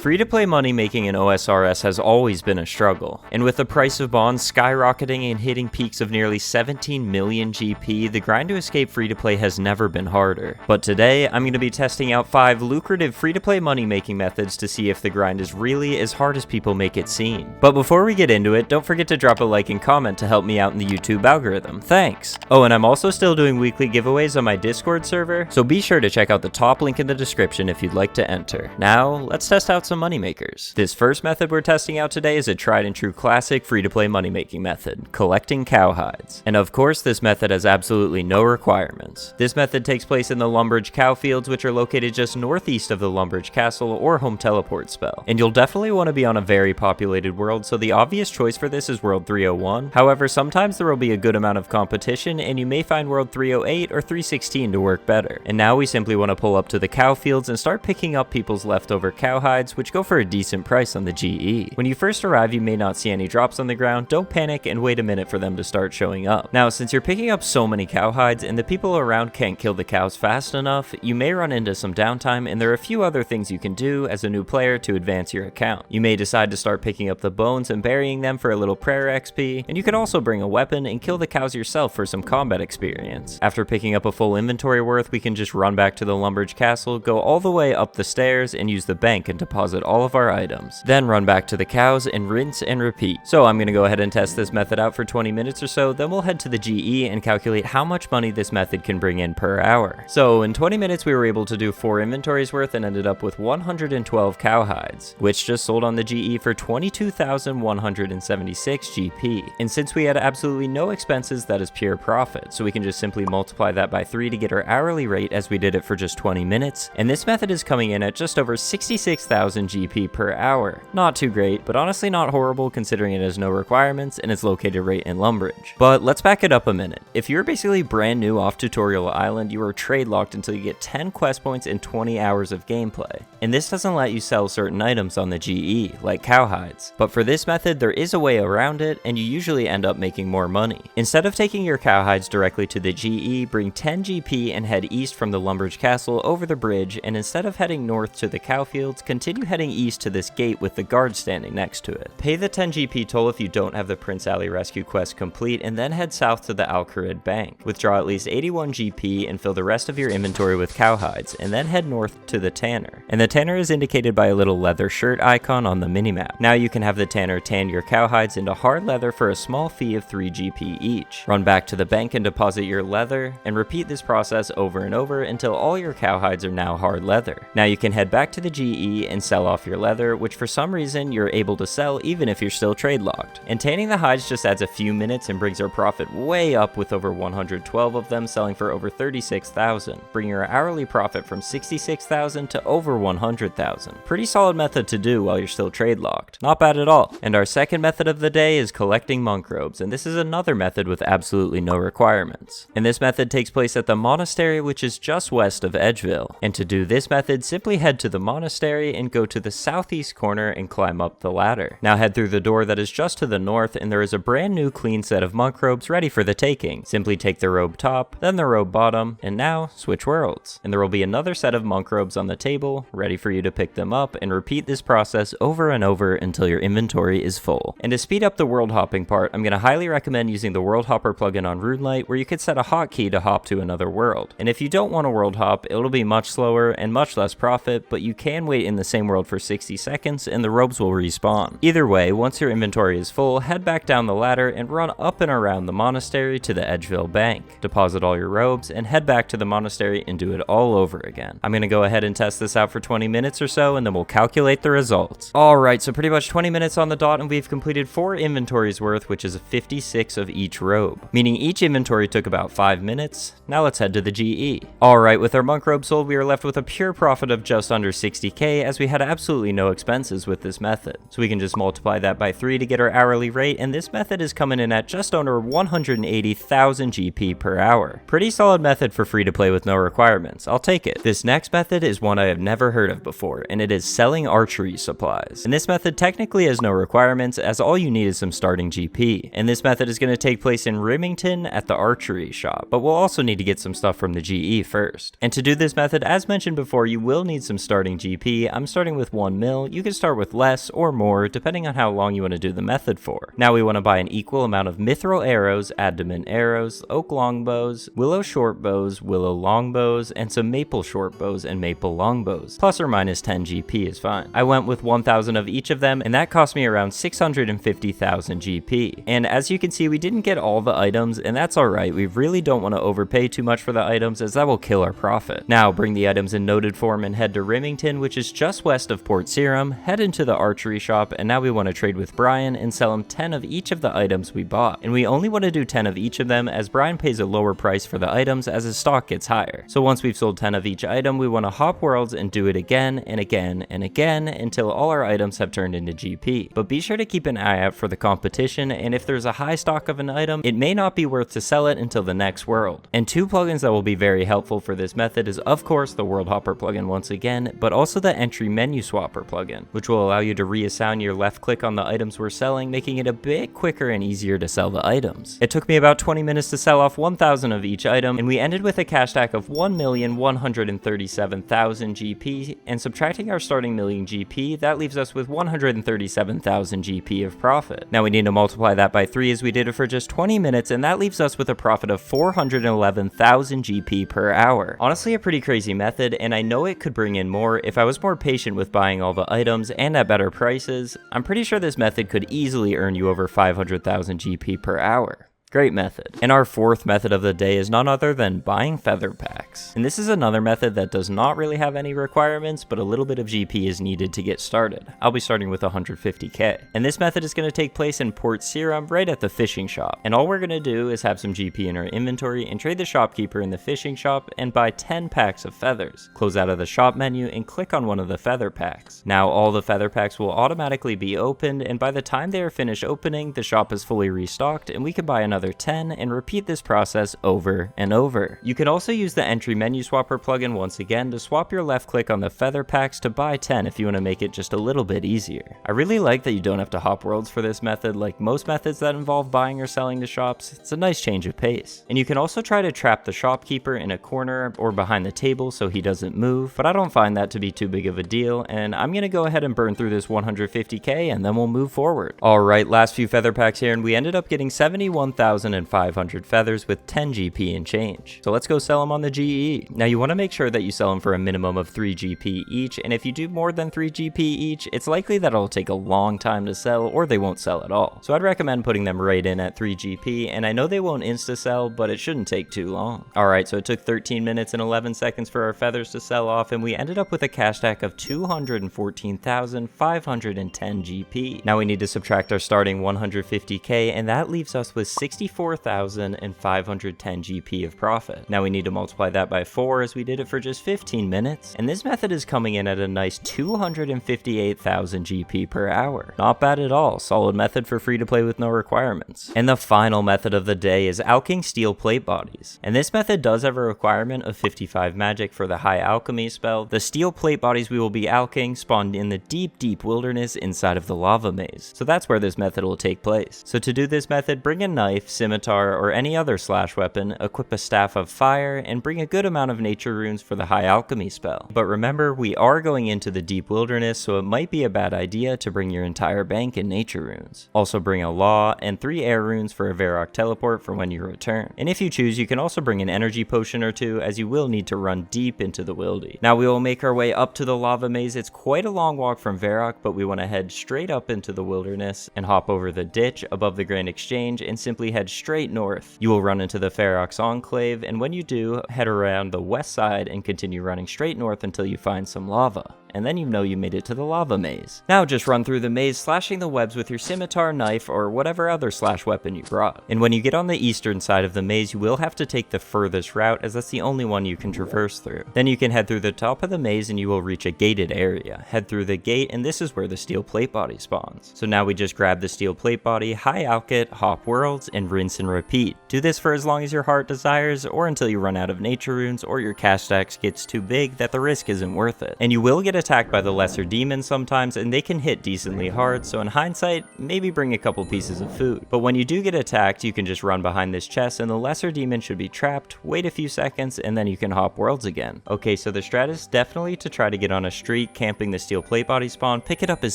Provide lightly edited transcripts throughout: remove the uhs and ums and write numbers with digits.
Free-to-play money making in OSRS has always been a struggle, and with the price of bonds skyrocketing and hitting peaks of nearly 17 million GP, the grind to escape free-to-play has never been harder. But today, I'm going to be testing out 5 lucrative free-to-play money making methods to see if the grind is really as hard as people make it seem. But before we get into it, don't forget to drop a like and comment to help me out in the YouTube algorithm. Thanks! Oh, and I'm also still doing weekly giveaways on my Discord server, so be sure to check out the top link in the description if you'd like to enter. Now, let's test out some money makers. This first method we're testing out today is a tried and true classic free-to-play money making method, collecting cowhides. And of course, this method has absolutely no requirements. This method takes place in the Lumbridge cow fields, which are located just northeast of the Lumbridge castle or home teleport spell. And you'll definitely want to be on a very populated world, so the obvious choice for this is World 301. However, sometimes there will be a good amount of competition, and you may find World 308 or 316 to work better. And now we simply want to pull up to the cow fields and start picking up people's leftover cowhides, which go for a decent price on the GE. When you first arrive, you may not see any drops on the ground. Don't panic and wait a minute for them to start showing up. Now, since you're picking up so many cowhides and the people around can't kill the cows fast enough, you may run into some downtime, and there are a few other things you can do as a new player to advance your account. You may decide to start picking up the bones and burying them for a little prayer XP, and you can also bring a weapon and kill the cows yourself for some combat experience. After picking up a full inventory worth, we can just run back to the Lumbridge castle, go all the way up the stairs, and use the bank and deposit all of our items. Then run back to the cows and rinse and repeat. So I'm going to go ahead and test this method out for 20 minutes or so, then we'll head to the GE and calculate how much money this method can bring in per hour. So in 20 minutes we were able to do 4 inventories worth and ended up with 112 cowhides, which just sold on the GE for 22,176 GP. And since we had absolutely no expenses, that is pure profit, so we can just simply multiply that by 3 to get our hourly rate as we did it for just 20 minutes, and this method is coming in at just over 66,000 GP per hour. Not too great, but honestly not horrible considering it has no requirements and is located right in Lumbridge. But let's back it up a minute. If you're basically brand new off Tutorial Island, you are trade locked until you get 10 quest points and 20 hours of gameplay. And this doesn't let you sell certain items on the GE, like cowhides. But for this method, there is a way around it, and you usually end up making more money. Instead of taking your cowhides directly to the GE, bring 10 GP and head east from the Lumbridge castle over the bridge, and instead of heading north to the cow fields, continue heading east to this gate with the guard standing next to it. Pay the 10 GP toll if you don't have the Prince Ali rescue quest complete, and then head south to the Archery bank. Withdraw at least 81 GP and fill the rest of your inventory with cowhides, and then head north to the tanner. And the tanner is indicated by a little leather shirt icon on the minimap. Now you can have the tanner tan your cowhides into hard leather for a small fee of 3 GP each. Run back to the bank and deposit your leather, and repeat this process over and over until all your cowhides are now hard leather. Now you can head back to the GE and sell off your leather, which for some reason you're able to sell even if you're still trade locked. And tanning the hides just adds a few minutes and brings our profit way up, with over 112 of them selling for over 36,000, bringing our hourly profit from 66,000 to over 100,000. Pretty solid method to do while you're still trade locked. Not bad at all. And our second method of the day is collecting monk robes, and this is another method with absolutely no requirements. And this method takes place at the monastery, which is just west of Edgeville. And to do this method, simply head to the monastery and go to the southeast corner and climb up the ladder. Now head through the door that is just to the north, and there is a brand new clean set of monk robes ready for the taking. Simply take the robe top, then the robe bottom, and now switch worlds. And there will be another set of monk robes on the table, ready for you to pick them up, and repeat this process over and over until your inventory is full. And to speed up the world hopping part, I'm going to highly recommend using the world hopper plugin on RuneLite, where you could set a hotkey to hop to another world. And if you don't want a world hop, it'll be much slower and much less profit, but you can wait in the same world for 60 seconds and the robes will respawn. Either way, once your inventory is full, head back down the ladder and run up and around the monastery to the Edgeville bank. Deposit all your robes and head back to the monastery and do it all over again. I'm going to go ahead and test this out for 20 minutes or so, and then we'll calculate the results. Alright, so pretty much 20 minutes on the dot, and we've completed 4 inventories worth, which is 56 of each robe, meaning each inventory took about 5 minutes. Now let's head to the GE. Alright, with our monk robe sold, we are left with a pure profit of just under 60k, as we had absolutely no expenses with this method. So we can just multiply that by 3 to get our hourly rate, and this method is coming in at just under 180,000 GP per hour. Pretty solid method for free to play with no requirements. I'll take it. This next method is one I have never heard of before, and it is selling archery supplies. And this method technically has no requirements, as all you need is some starting GP. And this method is going to take place in Rimington at the archery shop, but we'll also need to get some stuff from the GE first. And to do this method, as mentioned before, you will need some starting GP. I'm starting starting with 1 mil, you can start with less or more depending on how long you want to do the method for. Now we want to buy an equal amount of mithril arrows, adamant arrows, oak longbows, willow shortbows, willow longbows, and some maple shortbows and maple longbows. Plus or minus 10 GP is fine. I went with 1,000 of each of them, and that cost me around 650,000 GP. And as you can see, we didn't get all the items, and that's alright. We really don't want to overpay too much for the items, as that will kill our profit. Now bring the items in noted form and head to Remington, which is just west of Port Serum, head into the archery shop, and now we want to trade with Brian and sell him 10 of each of the items we bought. And we only want to do 10 of each of them, as Brian pays a lower price for the items as his stock gets higher. So once we've sold 10 of each item, we want to hop worlds and do it again and again and again until all our items have turned into GP. But be sure to keep an eye out for the competition, and if there's a high stock of an item, it may not be worth to sell it until the next world. And two plugins that will be very helpful for this method is of course the World Hopper plugin once again, but also the Entry Menu Swapper plugin, which will allow you to reassign your left click on the items we're selling, making it a bit quicker and easier to sell the items. It took me about 20 minutes to sell off 1,000 of each item, and we ended with a cash stack of 1,137,000 GP, and subtracting our starting million GP, that leaves us with 137,000 GP of profit. Now we need to multiply that by 3 as we did it for just 20 minutes, and that leaves us with a profit of 411,000 GP per hour. Honestly, a pretty crazy method, and I know it could bring in more if I was more patient with buying all the items and at better prices. I'm pretty sure this method could easily earn you over 500,000 GP per hour. Great method. And our fourth method of the day is none other than buying feather packs. And this is another method that does not really have any requirements, but a little bit of GP is needed to get started. I'll be starting with 150k. And this method is going to take place in Port Serum right at the fishing shop. And all we're going to do is have some GP in our inventory and trade the shopkeeper in the fishing shop and buy 10 packs of feathers. Close out of the shop menu and click on one of the feather packs. Now all the feather packs will automatically be opened, and by the time they are finished opening, the shop is fully restocked and we can buy another 10 and repeat this process over and over. You can also use the Entry Menu Swapper plugin once again to swap your left click on the feather packs to buy 10 if you want to make it just a little bit easier. I really like that you don't have to hop worlds for this method like most methods that involve buying or selling to shops. It's a nice change of pace. And you can also try to trap the shopkeeper in a corner or behind the table so he doesn't move, but I don't find that to be too big of a deal, and I'm gonna go ahead and burn through this 150k and then we'll move forward. Alright, last few feather packs here, and we ended up getting 71,500 feathers with 10 GP and change. So let's go sell them on the GE. Now you want to make sure that you sell them for a minimum of 3 GP each, and if you do more than 3 GP each, it's likely that it'll take a long time to sell or they won't sell at all. So I'd recommend putting them right in at 3 GP, and I know they won't insta sell, but it shouldn't take too long. Alright, so it took 13 minutes and 11 seconds for our feathers to sell off, and we ended up with a cash stack of 214,510 GP. Now we need to subtract our starting 150k, and that leaves us with 64,510 GP of profit. Now we need to multiply that by 4 as we did it for just 15 minutes, and this method is coming in at a nice 258,000 GP per hour. Not bad at all. Solid method for free to play with no requirements. And the final method of the day is Alching Steel Platebodies. And this method does have a requirement of 55 magic for the high alchemy spell. The steel Platebodies we will be alching spawned in the deep wilderness inside of the lava maze. So that's where this method will take place. So to do this method, bring a knife, scimitar, or any other slash weapon, equip a staff of fire, and bring a good amount of nature runes for the high alchemy spell. But remember, we are going into the deep wilderness, so it might be a bad idea to bring your entire bank in nature runes. Also bring a law and 3 air runes for a Varrock teleport for when you return. And if you choose, you can also bring an energy potion or 2, as you will need to run deep into the wildy. Now we will make our way up to the lava maze. It's quite a long walk from Varrock, but we want to head straight up into the wilderness and hop over the ditch above the Grand Exchange and simply head straight north. You will run into the Ferox Enclave, and when you do, head around the west side and continue running straight north until you find some lava. And then you know you made it to the lava maze. Now just run through the maze, slashing the webs with your scimitar, knife, or whatever other slash weapon you brought. And when you get on the eastern side of the maze, you will have to take the furthest route, as that's the only one you can traverse through. Then you can head through the top of the maze and you will reach a gated area. Head through the gate, and this is where the steel plate body spawns. So now we just grab the steel plate body, high alch it, hop worlds, and rinse and repeat. Do this for as long as your heart desires, or until you run out of nature runes or your cash stacks gets too big that the risk isn't worth it. And you will get a attacked by the lesser demons sometimes, and they can hit decently hard, so in hindsight, maybe bring a couple pieces of food. But when you do get attacked, you can just run behind this chest and the lesser demon should be trapped, wait a few seconds, and then you can hop worlds again. Okay, so the strat is definitely to try to get on a streak, camping the steel Platebody spawn, pick it up as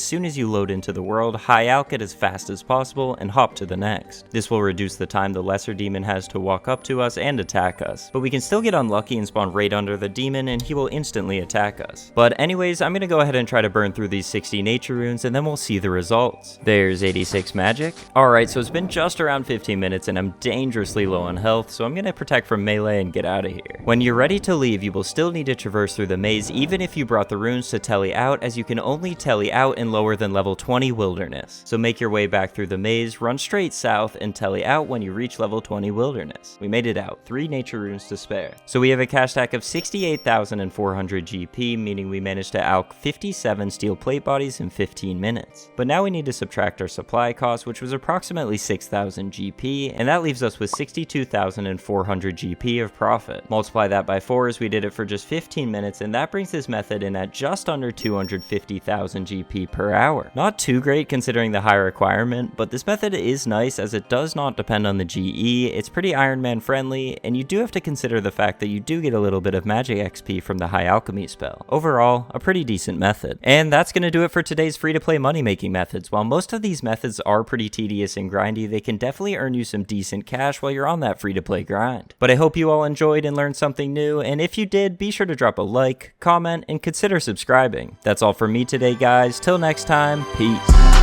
soon as you load into the world, high alch it as fast as possible, and hop to the next. This will reduce the time the lesser demon has to walk up to us and attack us. But we can still get unlucky and spawn right under the demon and he will instantly attack us. But anyways, I'm gonna go ahead and try to burn through these 60 nature runes and then we'll see the results. There's 86 magic. Alright, so it's been just around 15 minutes and I'm dangerously low on health, so I'm gonna protect from melee and get out of here. When you're ready to leave, you will still need to traverse through the maze even if you brought the runes to tele out, as you can only tele out in lower than level 20 wilderness. So make your way back through the maze, run straight south, and tele out when you reach level 20 wilderness. We made it out, 3 nature runes to spare. So we have a cash stack of 68,400 GP, meaning we managed to alch 57 steel Platebodies in 15 minutes. But now we need to subtract our supply cost, which was approximately 6,000 GP, and that leaves us with 62,400 GP of profit. Multiply that by 4 as we did it for just 15 minutes, and that brings this method in at just under 250,000 GP per hour. Not too great considering the high requirement, but this method is nice as it does not depend on the GE, it's pretty Iron Man friendly, and you do have to consider the fact that you do get a little bit of magic XP from the high alchemy spell. Overall, a pretty decent method. And that's gonna do it for today's free-to-play money-making methods. While most of these methods are pretty tedious and grindy, they can definitely earn you some decent cash while you're on that free-to-play grind. But I hope you all enjoyed and learned something new, and if you did, be sure to drop a like, comment, and consider subscribing. That's all for me today, guys. Till next time, peace.